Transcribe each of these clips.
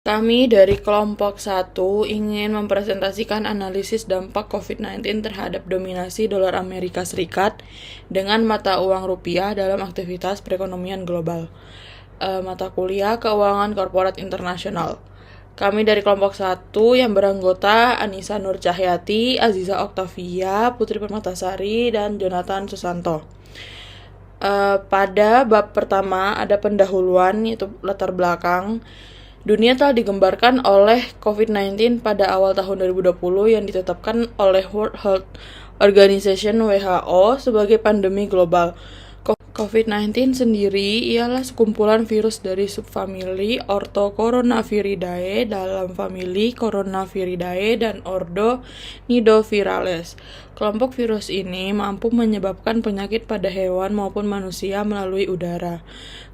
Kami dari kelompok 1 ingin mempresentasikan analisis dampak COVID-19 terhadap dominasi dolar Amerika Serikat dengan mata uang rupiah dalam aktivitas perekonomian global. Mata kuliah Keuangan Korporat Internasional. Kami dari kelompok 1 yang beranggota Anissa Nur Cahyati, Aziza Oktavia, Putri Permatasari, dan Jonathan Susanto. Pada bab pertama ada pendahuluan, yaitu latar belakang. Dunia telah digembarkan oleh COVID-19 pada awal tahun 2020 yang ditetapkan oleh World Health Organization (WHO) sebagai pandemi global. COVID-19 sendiri ialah sekumpulan virus dari subfamili Orthocoronaviridae dalam famili Coronaviridae dan ordo Nidovirales. Kelompok virus ini mampu menyebabkan penyakit pada hewan maupun manusia melalui udara.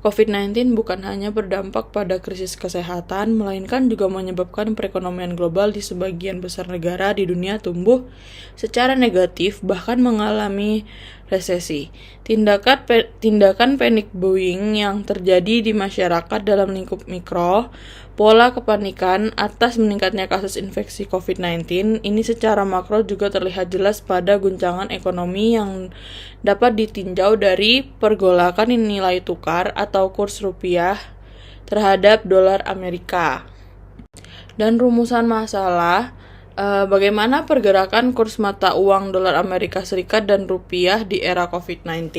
COVID-19 bukan hanya berdampak pada krisis kesehatan, melainkan juga menyebabkan perekonomian global di sebagian besar negara di dunia tumbuh secara negatif, bahkan mengalami resesi. Tindakan panic buying yang terjadi di masyarakat dalam lingkup mikro, pola kepanikan atas meningkatnya kasus infeksi COVID-19 ini secara makro juga terlihat jelas pada guncangan ekonomi yang dapat ditinjau dari pergolakan nilai tukar atau kurs rupiah terhadap dolar Amerika. Dan rumusan masalah, bagaimana pergerakan kurs mata uang dolar Amerika Serikat dan rupiah di era COVID-19,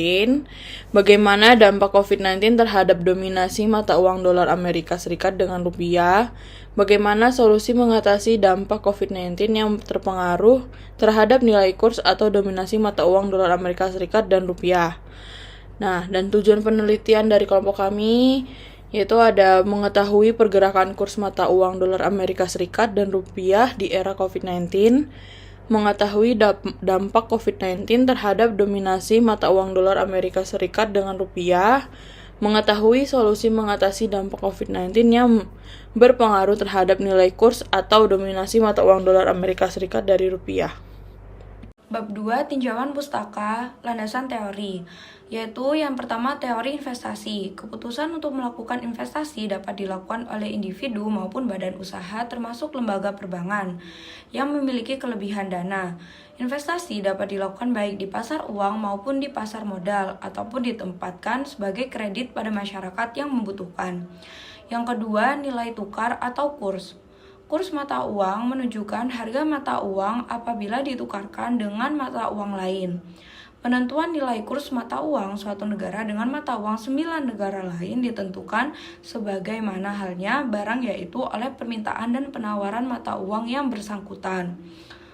bagaimana dampak COVID-19 terhadap dominasi mata uang dolar Amerika Serikat dengan rupiah, bagaimana solusi mengatasi dampak COVID-19 yang terpengaruh terhadap nilai kurs atau dominasi mata uang dolar Amerika Serikat dan rupiah. Nah, dan tujuan penelitian dari kelompok kami yaitu ada mengetahui pergerakan kurs mata uang dolar Amerika Serikat dan rupiah di era COVID-19, mengetahui dampak COVID-19 terhadap dominasi mata uang dolar Amerika Serikat dengan rupiah, mengetahui solusi mengatasi dampak COVID-19 yang berpengaruh terhadap nilai kurs atau dominasi mata uang dolar Amerika Serikat dari rupiah. Bab 2, tinjauan pustaka, landasan teori, yaitu yang pertama teori investasi. Keputusan untuk melakukan investasi dapat dilakukan oleh individu maupun badan usaha termasuk lembaga perbankan yang memiliki kelebihan dana. Investasi dapat dilakukan baik di pasar uang maupun di pasar modal ataupun ditempatkan sebagai kredit pada masyarakat yang membutuhkan. Yang kedua, nilai tukar atau kurs. Kurs mata uang menunjukkan harga mata uang apabila ditukarkan dengan mata uang lain. Penentuan nilai kurs mata uang suatu negara dengan mata uang 9 negara lain ditentukan sebagaimana halnya barang yaitu oleh permintaan dan penawaran mata uang yang bersangkutan.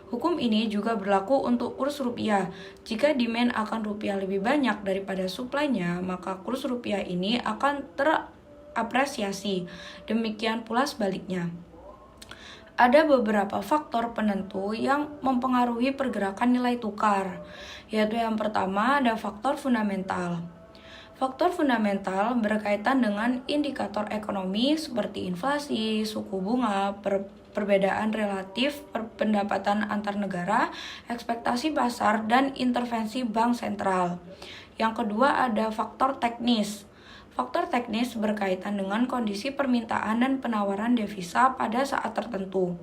Hukum ini juga berlaku untuk kurs rupiah. Jika demand akan rupiah lebih banyak daripada suplainya, maka kurs rupiah ini akan terapresiasi. Demikian pula sebaliknya. Ada beberapa faktor penentu yang mempengaruhi pergerakan nilai tukar, yaitu yang pertama ada faktor fundamental. Faktor fundamental berkaitan dengan indikator ekonomi seperti inflasi, suku bunga, perbedaan relatif pendapatan antar negara, ekspektasi pasar, dan intervensi bank sentral. Yang kedua ada faktor teknis. Faktor teknis berkaitan dengan kondisi permintaan dan penawaran devisa pada saat tertentu.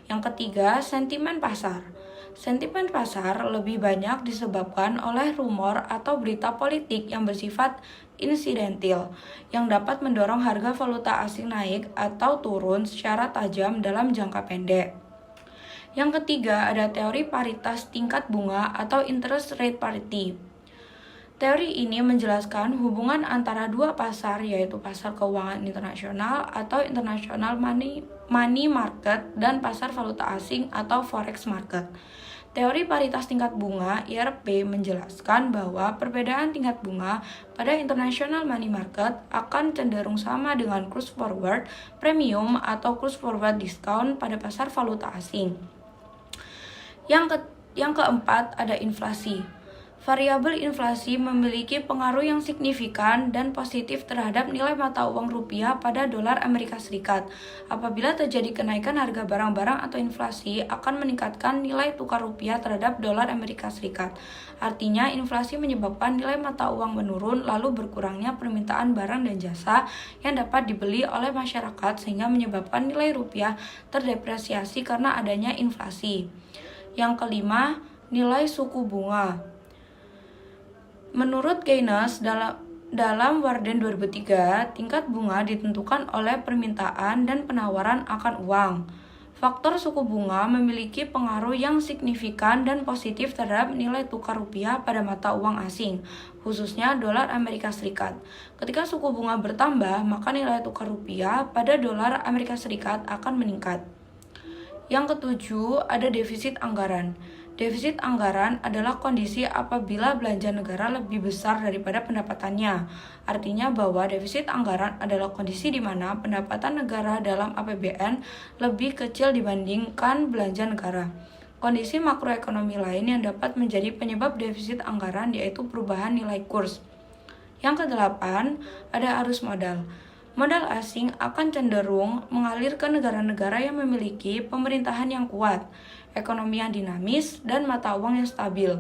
Yang ketiga, sentimen pasar. Sentimen pasar lebih banyak disebabkan oleh rumor atau berita politik yang bersifat insidentil, yang dapat mendorong harga valuta asing naik atau turun secara tajam dalam jangka pendek. Yang ketiga, ada teori paritas tingkat bunga atau interest rate parity. Teori ini menjelaskan hubungan antara dua pasar, yaitu pasar keuangan internasional atau international money market dan pasar valuta asing atau forex market. Teori paritas tingkat bunga (IRP) menjelaskan bahwa perbedaan tingkat bunga pada international money market akan cenderung sama dengan kurs forward premium atau kurs forward discount pada pasar valuta asing. Yang keempat ada inflasi. Variabel inflasi memiliki pengaruh yang signifikan dan positif terhadap nilai mata uang rupiah pada dolar Amerika Serikat. Apabila terjadi kenaikan harga barang-barang atau inflasi, akan meningkatkan nilai tukar rupiah terhadap dolar Amerika Serikat. Artinya, inflasi menyebabkan nilai mata uang menurun, lalu berkurangnya permintaan barang dan jasa yang dapat dibeli oleh masyarakat sehingga menyebabkan nilai rupiah terdepresiasi karena adanya inflasi. Yang kelima, nilai suku bunga. Menurut Keynes, dalam Warden 2003, tingkat bunga ditentukan oleh permintaan dan penawaran akan uang. Faktor suku bunga memiliki pengaruh yang signifikan dan positif terhadap nilai tukar rupiah pada mata uang asing, khususnya dolar Amerika Serikat. Ketika suku bunga bertambah, maka nilai tukar rupiah pada dolar Amerika Serikat akan meningkat. Yang ketujuh, ada defisit anggaran. Defisit anggaran adalah kondisi apabila belanja negara lebih besar daripada pendapatannya. Artinya bahwa defisit anggaran adalah kondisi di mana pendapatan negara dalam APBN lebih kecil dibandingkan belanja negara. Kondisi makroekonomi lain yang dapat menjadi penyebab defisit anggaran yaitu perubahan nilai kurs. Yang kedelapan, ada arus modal. Modal asing akan cenderung mengalir ke negara-negara yang memiliki pemerintahan yang kuat, ekonomi yang dinamis, dan mata uang yang stabil.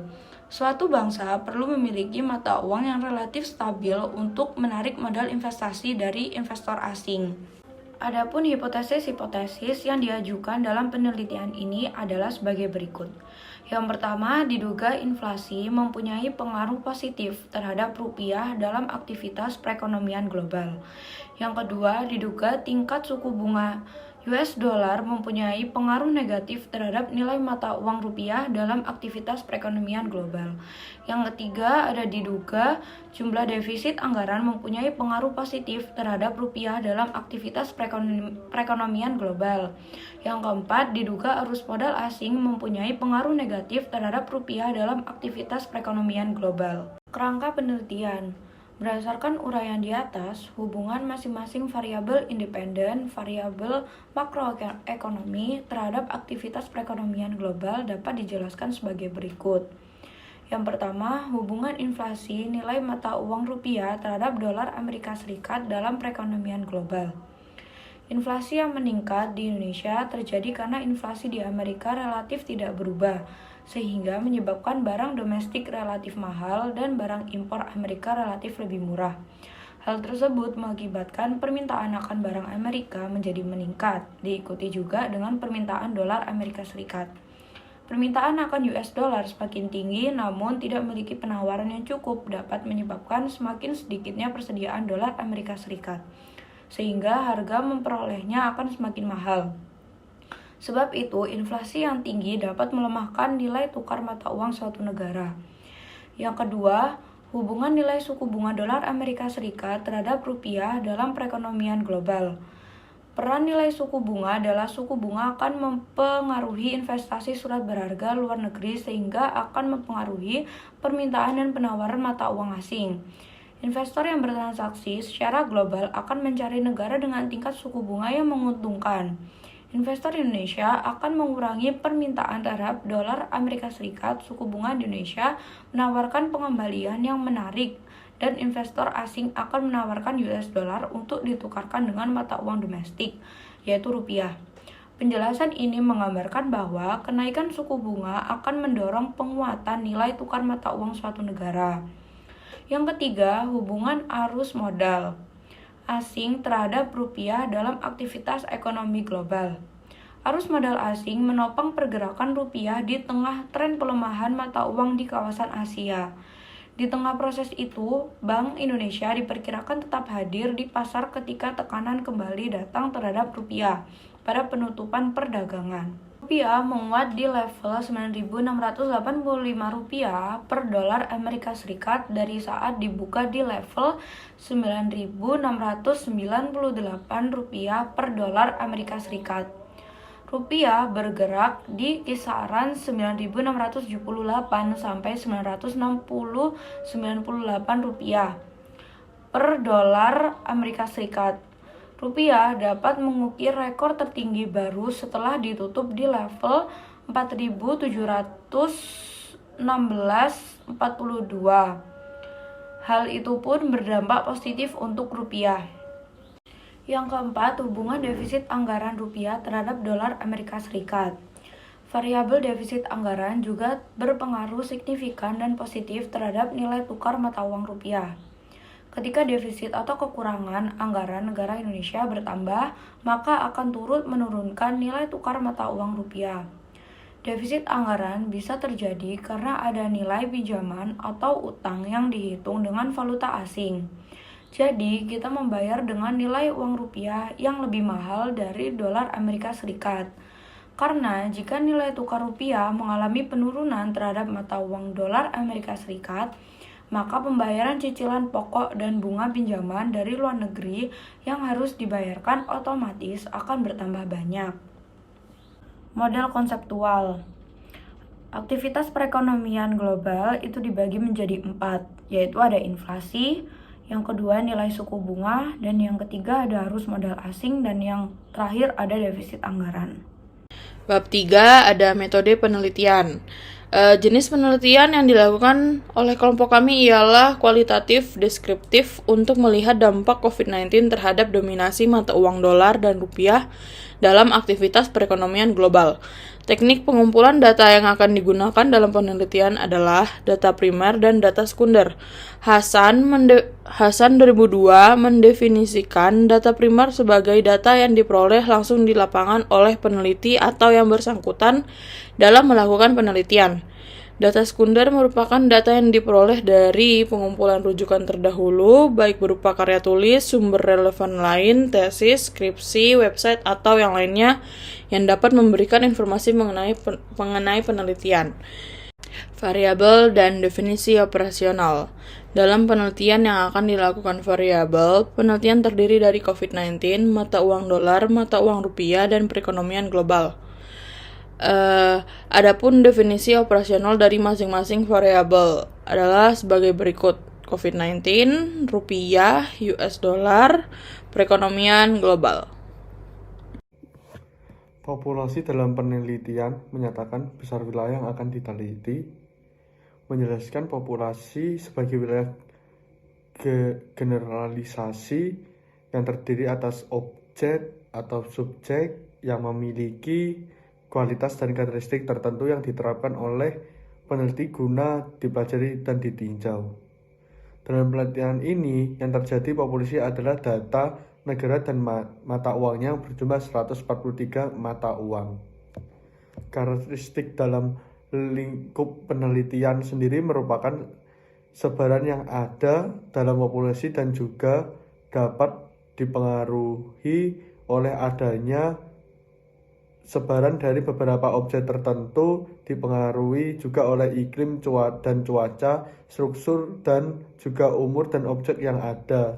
Suatu bangsa perlu memiliki mata uang yang relatif stabil untuk menarik modal investasi dari investor asing. Adapun hipotesis-hipotesis yang diajukan dalam penelitian ini adalah sebagai berikut. Yang pertama, diduga inflasi mempunyai pengaruh positif terhadap rupiah dalam aktivitas perekonomian global. Yang kedua, diduga tingkat suku bunga US dollar mempunyai pengaruh negatif terhadap nilai mata uang rupiah dalam aktivitas perekonomian global. Yang ketiga, ada diduga jumlah defisit anggaran mempunyai pengaruh positif terhadap rupiah dalam aktivitas perekonomian global. Yang keempat, diduga arus modal asing mempunyai pengaruh negatif terhadap rupiah dalam aktivitas perekonomian global. Kerangka penelitian. Berdasarkan uraian di atas, hubungan masing-masing variabel independen, variabel makroekonomi terhadap aktivitas perekonomian global dapat dijelaskan sebagai berikut. Yang pertama, hubungan inflasi nilai mata uang rupiah terhadap dolar Amerika Serikat dalam perekonomian global. Inflasi yang meningkat di Indonesia terjadi karena inflasi di Amerika relatif tidak berubah, sehingga menyebabkan barang domestik relatif mahal dan barang impor Amerika relatif lebih murah. Hal tersebut mengakibatkan permintaan akan barang Amerika menjadi meningkat, diikuti juga dengan permintaan dolar Amerika Serikat. Permintaan akan US dollar semakin tinggi namun tidak memiliki penawaran yang cukup dapat menyebabkan semakin sedikitnya persediaan dolar Amerika Serikat, sehingga harga memperolehnya akan semakin mahal. Sebab itu, inflasi yang tinggi dapat melemahkan nilai tukar mata uang suatu negara. Yang kedua, hubungan nilai suku bunga dolar Amerika Serikat terhadap rupiah dalam perekonomian global. Peran nilai suku bunga adalah suku bunga akan mempengaruhi investasi surat berharga luar negeri sehingga akan mempengaruhi permintaan dan penawaran mata uang asing. Investor yang bertransaksi secara global akan mencari negara dengan tingkat suku bunga yang menguntungkan. Investor Indonesia akan mengurangi permintaan terhadap dolar Amerika Serikat. Suku bunga Indonesia menawarkan pengembalian yang menarik dan investor asing akan menawarkan US dollar untuk ditukarkan dengan mata uang domestik, yaitu rupiah. Penjelasan ini menggambarkan bahwa kenaikan suku bunga akan mendorong penguatan nilai tukar mata uang suatu negara. Yang ketiga, hubungan arus modal asing terhadap rupiah dalam aktivitas ekonomi global. Arus modal asing menopang pergerakan rupiah di tengah tren pelemahan mata uang di kawasan Asia. Di tengah proses itu, Bank Indonesia diperkirakan tetap hadir di pasar ketika tekanan kembali datang terhadap rupiah pada penutupan perdagangan. Rupiah menguat di level Rp9.685 per dolar Amerika Serikat dari saat dibuka di level Rp9.698 per dolar Amerika Serikat. Rupiah bergerak di kisaran 9.678 sampai 998 rupiah per dolar Amerika Serikat. Rupiah dapat mengukir rekor tertinggi baru setelah ditutup di level 4.700 1642. Hal itu pun berdampak positif untuk rupiah. Yang keempat, hubungan defisit anggaran rupiah terhadap dolar Amerika Serikat. Variabel defisit anggaran juga berpengaruh signifikan dan positif terhadap nilai tukar mata uang rupiah. Ketika defisit atau kekurangan anggaran negara Indonesia bertambah, maka akan turut menurunkan nilai tukar mata uang rupiah. Defisit anggaran bisa terjadi karena ada nilai pinjaman atau utang yang dihitung dengan valuta asing. Jadi, kita membayar dengan nilai uang rupiah yang lebih mahal dari dolar Amerika Serikat. Karena jika nilai tukar rupiah mengalami penurunan terhadap mata uang dolar Amerika Serikat, maka pembayaran cicilan pokok dan bunga pinjaman dari luar negeri yang harus dibayarkan otomatis akan bertambah banyak. Model konseptual. Aktivitas perekonomian global itu dibagi menjadi 4, yaitu ada inflasi, yang kedua nilai suku bunga, dan yang ketiga ada arus modal asing, dan yang terakhir ada defisit anggaran. Bab 3 ada metode penelitian. Jenis penelitian yang dilakukan oleh kelompok kami ialah kualitatif deskriptif untuk melihat dampak COVID-19 terhadap dominasi mata uang dolar dan rupiah dalam aktivitas perekonomian global. Teknik pengumpulan data yang akan digunakan dalam penelitian adalah data primer dan data sekunder. Hasan 2002 mendefinisikan data primer sebagai data yang diperoleh langsung di lapangan oleh peneliti atau yang bersangkutan dalam melakukan penelitian. Data sekunder merupakan data yang diperoleh dari pengumpulan rujukan terdahulu, baik berupa karya tulis, sumber relevan lain, tesis, skripsi, website, atau yang lainnya yang dapat memberikan informasi mengenai penelitian. Variabel dan definisi operasional. Dalam penelitian yang akan dilakukan variabel, penelitian terdiri dari COVID-19, mata uang dolar, mata uang rupiah, dan perekonomian global. Adapun definisi operasional dari masing-masing variabel adalah sebagai berikut: COVID-19, rupiah, US dollar, perekonomian global. Populasi dalam penelitian menyatakan besar wilayah yang akan diteliti, menjelaskan populasi sebagai wilayah generalisasi yang terdiri atas objek atau subjek yang memiliki kualitas dan karakteristik tertentu yang diterapkan oleh peneliti guna dipelajari dan ditinjau. Dalam penelitian ini, yang terjadi populasi adalah data negara dan mata uangnya yang berjumlah 143 mata uang. Karakteristik dalam lingkup penelitian sendiri merupakan sebaran yang ada dalam populasi dan juga dapat dipengaruhi oleh adanya sebaran dari beberapa objek tertentu, dipengaruhi juga oleh iklim dan cuaca, struktur dan juga umur dan objek yang ada.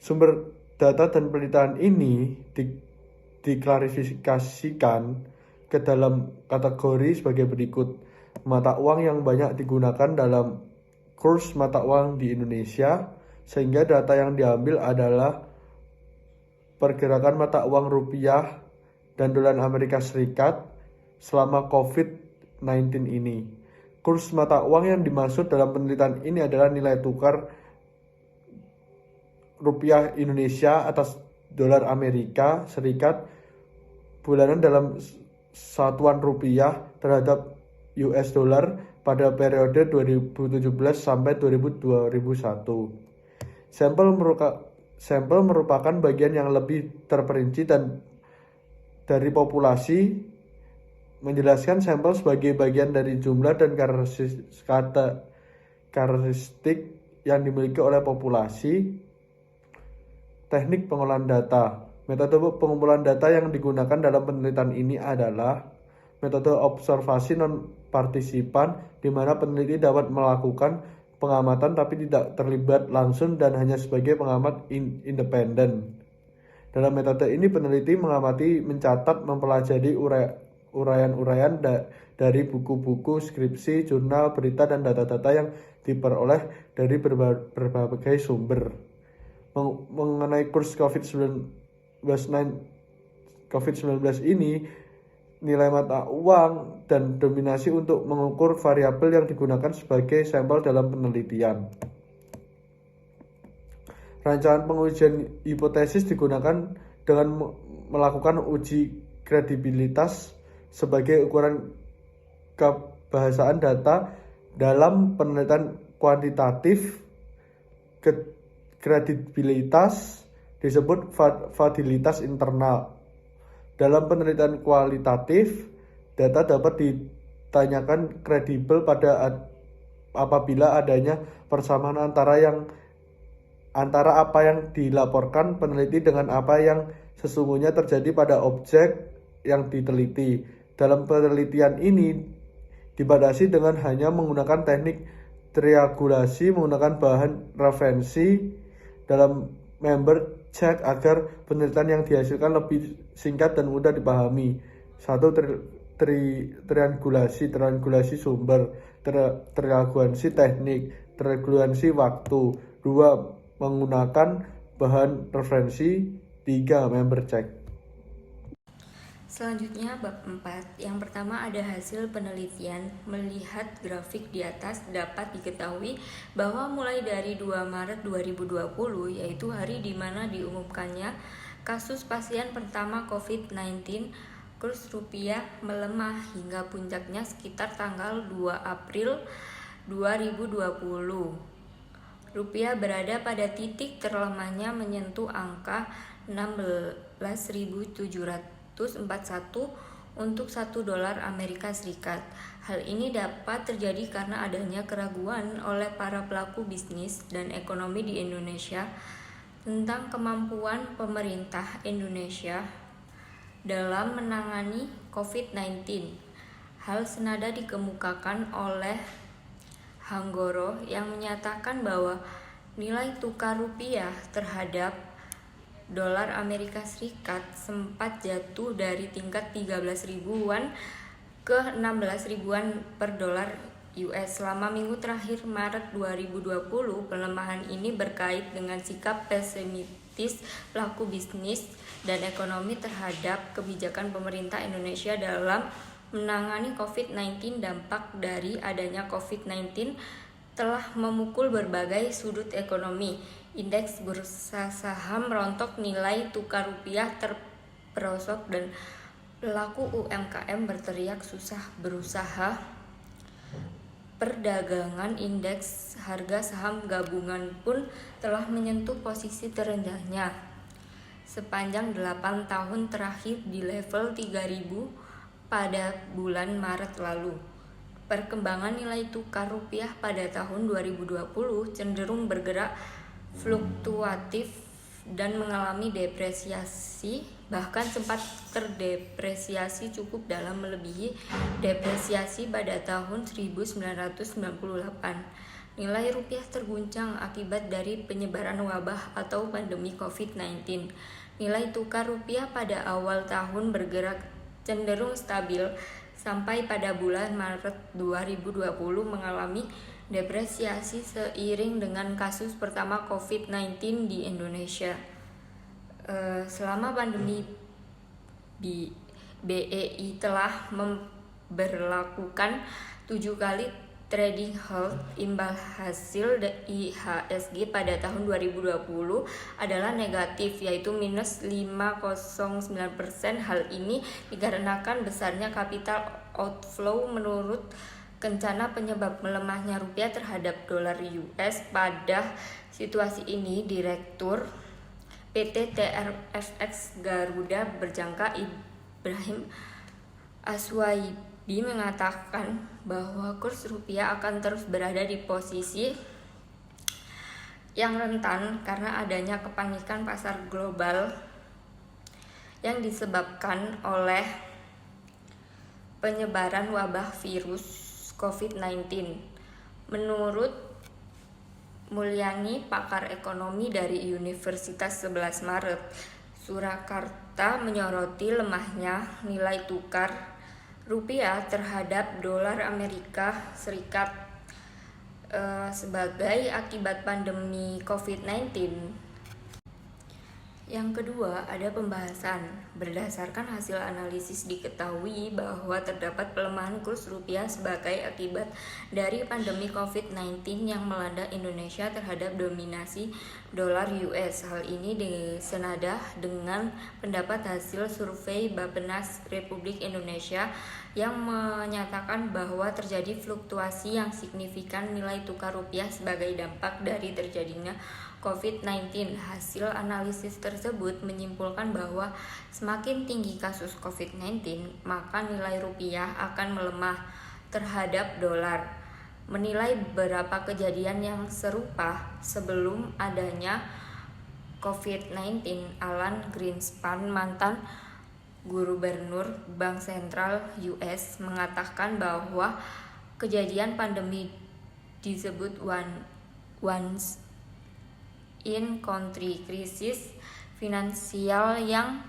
Sumber data dan penelitian ini diklarifikasikan ke dalam kategori sebagai berikut: mata uang yang banyak digunakan dalam kurs mata uang di Indonesia, sehingga data yang diambil adalah pergerakan mata uang rupiah dan dolar Amerika Serikat selama COVID-19 ini. Kurs mata uang yang dimaksud dalam penelitian ini adalah nilai tukar rupiah Indonesia atas dolar Amerika Serikat bulanan dalam satuan rupiah terhadap US dollar pada periode 2017 sampai 2001. Sampel merupakan bagian yang lebih terperinci dan dari populasi, menjelaskan sampel sebagai bagian dari jumlah dan karakteristik yang dimiliki oleh populasi. Teknik pengolahan data. Metode pengumpulan data yang digunakan dalam penelitian ini adalah metode observasi non-partisipan, di mana peneliti dapat melakukan pengamatan tapi tidak terlibat langsung dan hanya sebagai pengamat independen. Dalam metode ini peneliti mengamati, mencatat, mempelajari uraian-uraian dari buku-buku, skripsi, jurnal, berita, dan data-data yang diperoleh dari berbagai sumber. Mengenai kurs COVID-19 ini, nilai mata uang, dan dominasi untuk mengukur variabel yang digunakan sebagai sampel dalam penelitian. Rancangan pengujian hipotesis digunakan dengan melakukan uji kredibilitas sebagai ukuran kebahasaan data dalam penelitian kuantitatif. Kredibilitas disebut validitas internal. Dalam penelitian kualitatif, data dapat ditanyakan kredibel apabila adanya persamaan antara apa yang dilaporkan peneliti dengan apa yang sesungguhnya terjadi pada objek yang diteliti. Dalam penelitian ini dibatasi dengan hanya menggunakan teknik triangulasi menggunakan bahan referensi dalam member check agar penelitian yang dihasilkan lebih singkat dan mudah dipahami. 1. Triangulasi sumber, triangulasi teknik, triangulasi waktu. 2. Menggunakan bahan referensi. 3. Member check. Selanjutnya bab 4. Yang pertama ada hasil penelitian. Melihat grafik di atas dapat diketahui bahwa mulai dari 2 Maret 2020 yaitu hari di mana diumumkannya kasus pasien pertama COVID-19, kurs rupiah melemah hingga puncaknya sekitar tanggal 2 April 2020. Rupiah berada pada titik terlemahnya menyentuh angka 16.741 untuk $1 Amerika Serikat. Hal ini dapat terjadi karena adanya keraguan oleh para pelaku bisnis dan ekonomi di Indonesia tentang kemampuan pemerintah Indonesia dalam menangani COVID-19. Hal senada dikemukakan oleh Hanggoro yang menyatakan bahwa nilai tukar rupiah terhadap dolar Amerika Serikat sempat jatuh dari tingkat 13 ribuan ke 16 ribuan per dolar US selama minggu terakhir Maret 2020. Pelemahan ini berkait dengan sikap pesimistis pelaku bisnis dan ekonomi terhadap kebijakan pemerintah Indonesia dalam menangani COVID-19. Dampak dari adanya COVID-19 telah memukul berbagai sudut ekonomi. Indeks bursa saham rontok, nilai tukar rupiah terperosok, dan pelaku UMKM berteriak susah berusaha. Perdagangan indeks harga saham gabungan pun telah menyentuh posisi terendahnya sepanjang 8 tahun terakhir di level 3.000 pada bulan Maret lalu. Perkembangan nilai tukar rupiah pada tahun 2020 cenderung bergerak fluktuatif dan mengalami depresiasi, bahkan sempat terdepresiasi cukup dalam melebihi depresiasi pada tahun 1998. Nilai rupiah terguncang akibat dari penyebaran wabah atau pandemi COVID-19. Nilai tukar rupiah pada awal tahun bergerak cenderung stabil sampai pada bulan Maret 2020 mengalami depresiasi seiring dengan kasus pertama COVID-19 di Indonesia. Selama pandemi, BEI telah memberlakukan 7 kali trading halt. Imbal hasil IHSG pada tahun 2020 adalah negatif, yaitu minus 5,09%. Hal ini dikarenakan besarnya capital outflow. Menurut Kencana penyebab melemahnya rupiah terhadap dolar US. Pada situasi ini, Direktur PT TRFX Garuda Berjangka Ibrahim Aswaibi mengatakan bahwa kurs rupiah akan terus berada di posisi yang rentan karena adanya kepanikan pasar global yang disebabkan oleh penyebaran wabah virus COVID-19. Menurut Mulyani, pakar ekonomi dari Universitas 11 Maret Surakarta, menyoroti lemahnya nilai tukar rupiah terhadap dolar Amerika Serikat sebagai akibat pandemi COVID-19 Yang kedua, ada pembahasan. Berdasarkan hasil analisis diketahui bahwa terdapat pelemahan kurs rupiah sebagai akibat dari pandemi COVID-19 yang melanda Indonesia terhadap dominasi dolar US. Hal ini senada dengan pendapat hasil survei Bappenas Republik Indonesia yang menyatakan bahwa terjadi fluktuasi yang signifikan nilai tukar rupiah sebagai dampak dari terjadinya COVID-19. Hasil analisis tersebut menyimpulkan bahwa semakin tinggi kasus COVID-19, maka nilai rupiah akan melemah terhadap dolar. Menilai beberapa kejadian yang serupa sebelum adanya COVID-19, Alan Greenspan, mantan gubernur Bank Sentral US, mengatakan bahwa kejadian pandemi disebut once in country krisis finansial yang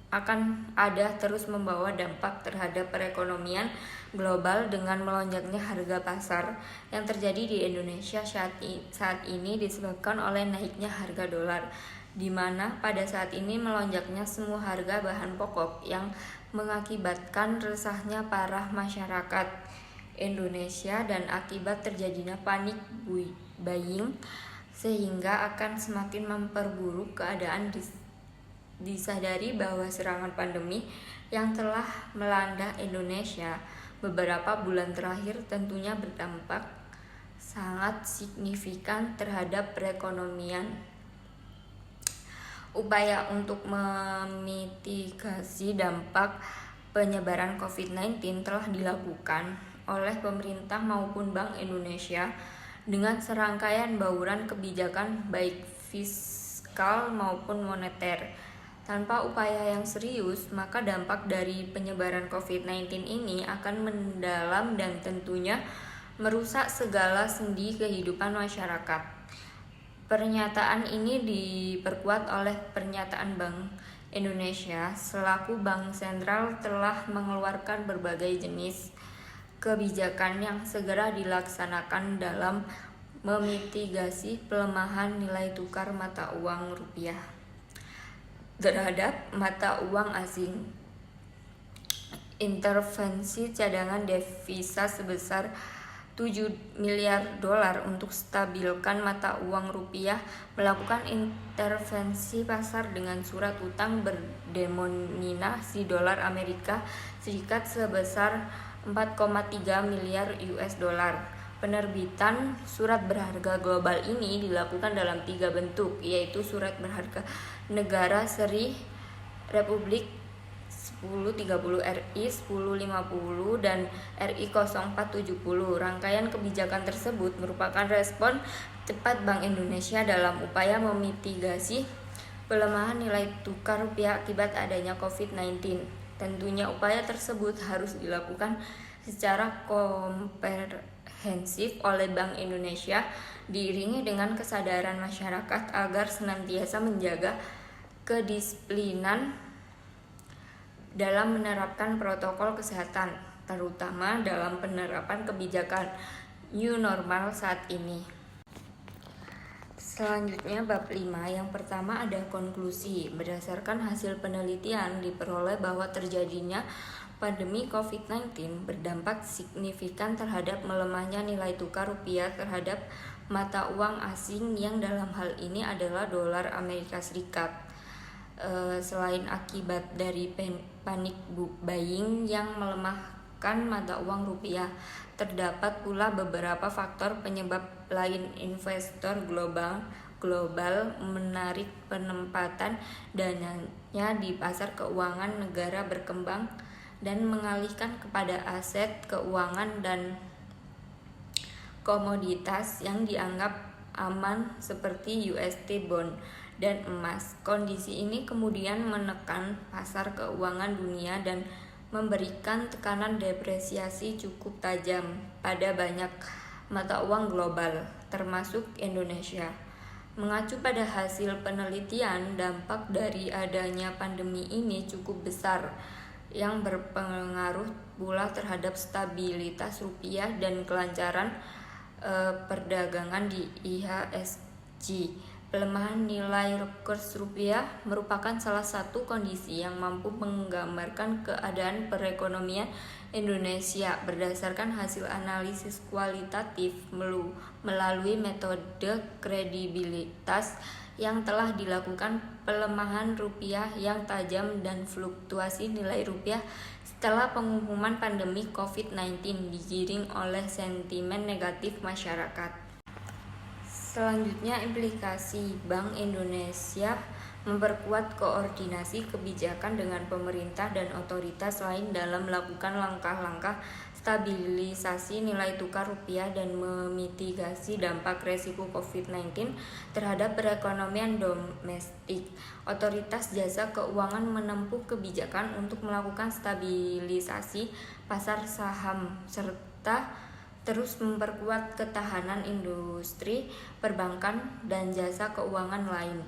akan ada terus membawa dampak terhadap perekonomian global dengan melonjaknya harga pasar yang terjadi di Indonesia saat ini disebabkan oleh naiknya harga dolar, di mana pada saat ini melonjaknya semua harga bahan pokok yang mengakibatkan resahnya para masyarakat Indonesia dan akibat terjadinya panic buying sehingga akan semakin memperburuk keadaan. Disadari bahwa serangan pandemi yang telah melanda Indonesia beberapa bulan terakhir tentunya berdampak sangat signifikan terhadap perekonomian. Upaya untuk memitigasi dampak penyebaran COVID-19 telah dilakukan oleh pemerintah maupun Bank Indonesia dengan serangkaian bauran kebijakan baik fiskal maupun moneter. Tanpa upaya yang serius, maka dampak dari penyebaran COVID-19 ini akan mendalam dan tentunya merusak segala sendi kehidupan masyarakat. Pernyataan ini diperkuat oleh pernyataan Bank Indonesia selaku bank sentral telah mengeluarkan berbagai jenis kebijakan yang segera dilaksanakan dalam memitigasi pelemahan nilai tukar mata uang rupiah terhadap mata uang asing. Intervensi cadangan devisa sebesar 7 miliar dolar untuk stabilkan mata uang rupiah, melakukan intervensi pasar dengan surat utang berdenominasi dolar Amerika Serikat sebesar 4,3 miliar US dollar. Penerbitan surat berharga global ini dilakukan dalam 3 bentuk, yaitu surat berharga negara seri Republik 1030 RI 1050 dan RI 0470. Rangkaian kebijakan tersebut merupakan respon cepat Bank Indonesia dalam upaya memitigasi pelemahan nilai tukar rupiah akibat adanya COVID-19. Tentunya upaya tersebut harus dilakukan secara komprehensif oleh Bank Indonesia, diiringi dengan kesadaran masyarakat agar senantiasa menjaga kedisiplinan dalam menerapkan protokol kesehatan, terutama dalam penerapan kebijakan new normal saat ini. Selanjutnya bab 5, yang pertama ada konklusi. Berdasarkan hasil penelitian diperoleh bahwa terjadinya pandemi COVID-19 berdampak signifikan terhadap melemahnya nilai tukar rupiah terhadap mata uang asing yang dalam hal ini adalah dolar Amerika Serikat. Selain akibat dari panic buying yang melemahkan mata uang rupiah, terdapat pula beberapa faktor penyebab lain. Investor global menarik penempatan dananya di pasar keuangan negara berkembang dan mengalihkan kepada aset keuangan dan komoditas yang dianggap aman seperti USD bond dan emas. Kondisi ini kemudian menekan pasar keuangan dunia dan memberikan tekanan depresiasi cukup tajam pada banyak mata uang global, termasuk Indonesia. Mengacu pada hasil penelitian, dampak dari adanya pandemi ini cukup besar, yang berpengaruh pula terhadap stabilitas rupiah dan kelancaran perdagangan di IHSG. Pelemahan nilai kurs rupiah merupakan salah satu kondisi yang mampu menggambarkan keadaan perekonomian Indonesia berdasarkan hasil analisis kualitatif melalui metode kredibilitas yang telah dilakukan. Pelemahan rupiah yang tajam dan fluktuasi nilai rupiah setelah pengumuman pandemi COVID-19 digiring oleh sentimen negatif masyarakat. Selanjutnya, implikasi Bank Indonesia memperkuat koordinasi kebijakan dengan pemerintah dan otoritas lain dalam melakukan langkah-langkah stabilisasi nilai tukar rupiah dan memitigasi dampak resiko COVID-19 terhadap perekonomian domestik. Otoritas jasa keuangan menempuh kebijakan untuk melakukan stabilisasi pasar saham serta terus memperkuat ketahanan industri perbankan dan jasa keuangan lain.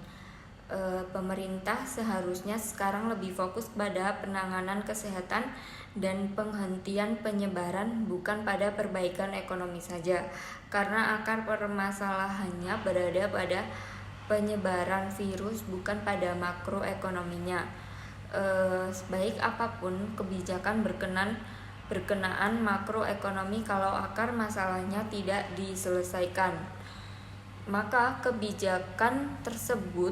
Pemerintah seharusnya sekarang lebih fokus pada penanganan kesehatan dan penghentian penyebaran, bukan pada perbaikan ekonomi saja, karena akar permasalahannya berada pada penyebaran virus, bukan pada makroekonominya. Baik apapun kebijakan berkenaan makroekonomi, kalau akar masalahnya tidak diselesaikan, maka kebijakan tersebut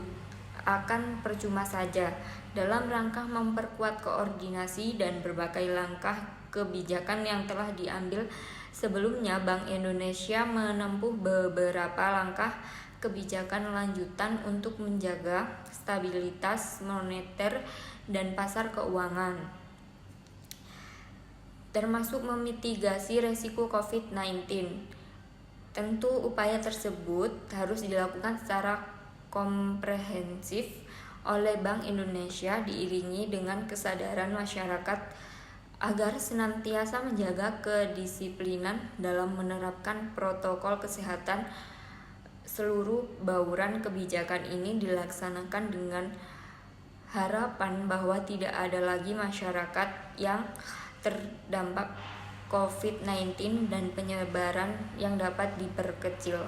akan percuma saja. Dalam rangka memperkuat koordinasi dan berbagai langkah kebijakan yang telah diambil sebelumnya, Bank Indonesia menempuh beberapa langkah kebijakan lanjutan untuk menjaga stabilitas moneter dan pasar keuangan, termasuk memitigasi resiko COVID-19. Tentu upaya tersebut harus dilakukan secara komprehensif oleh Bank Indonesia, diiringi dengan kesadaran masyarakat agar senantiasa menjaga kedisiplinan dalam menerapkan protokol kesehatan. Seluruh bauran kebijakan ini dilaksanakan dengan harapan bahwa tidak ada lagi masyarakat yang terdampak COVID-19 dan penyebaran yang dapat diperkecil.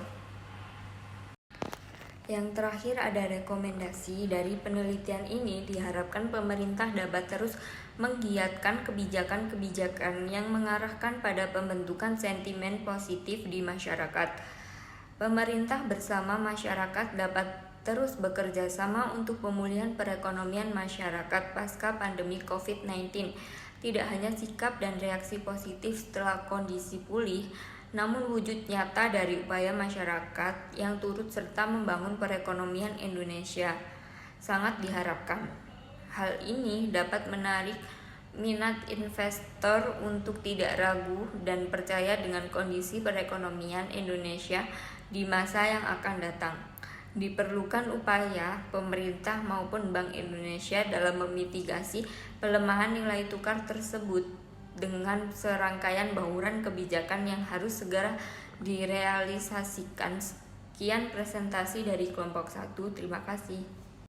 Yang terakhir, ada rekomendasi dari penelitian ini. Diharapkan pemerintah dapat terus menggiatkan kebijakan-kebijakan yang mengarahkan pada pembentukan sentimen positif di masyarakat. Pemerintah bersama masyarakat dapat terus bekerja sama untuk pemulihan perekonomian masyarakat pasca pandemi COVID-19. Tidak hanya sikap dan reaksi positif setelah kondisi pulih, namun wujud nyata dari upaya masyarakat yang turut serta membangun perekonomian Indonesia sangat diharapkan. Hal ini dapat menarik minat investor untuk tidak ragu dan percaya dengan kondisi perekonomian Indonesia di masa yang akan datang. Diperlukan upaya pemerintah maupun Bank Indonesia dalam memitigasi pelemahan nilai tukar tersebut dengan serangkaian bauran kebijakan yang harus segera direalisasikan. Sekian presentasi dari kelompok 1. Terima kasih.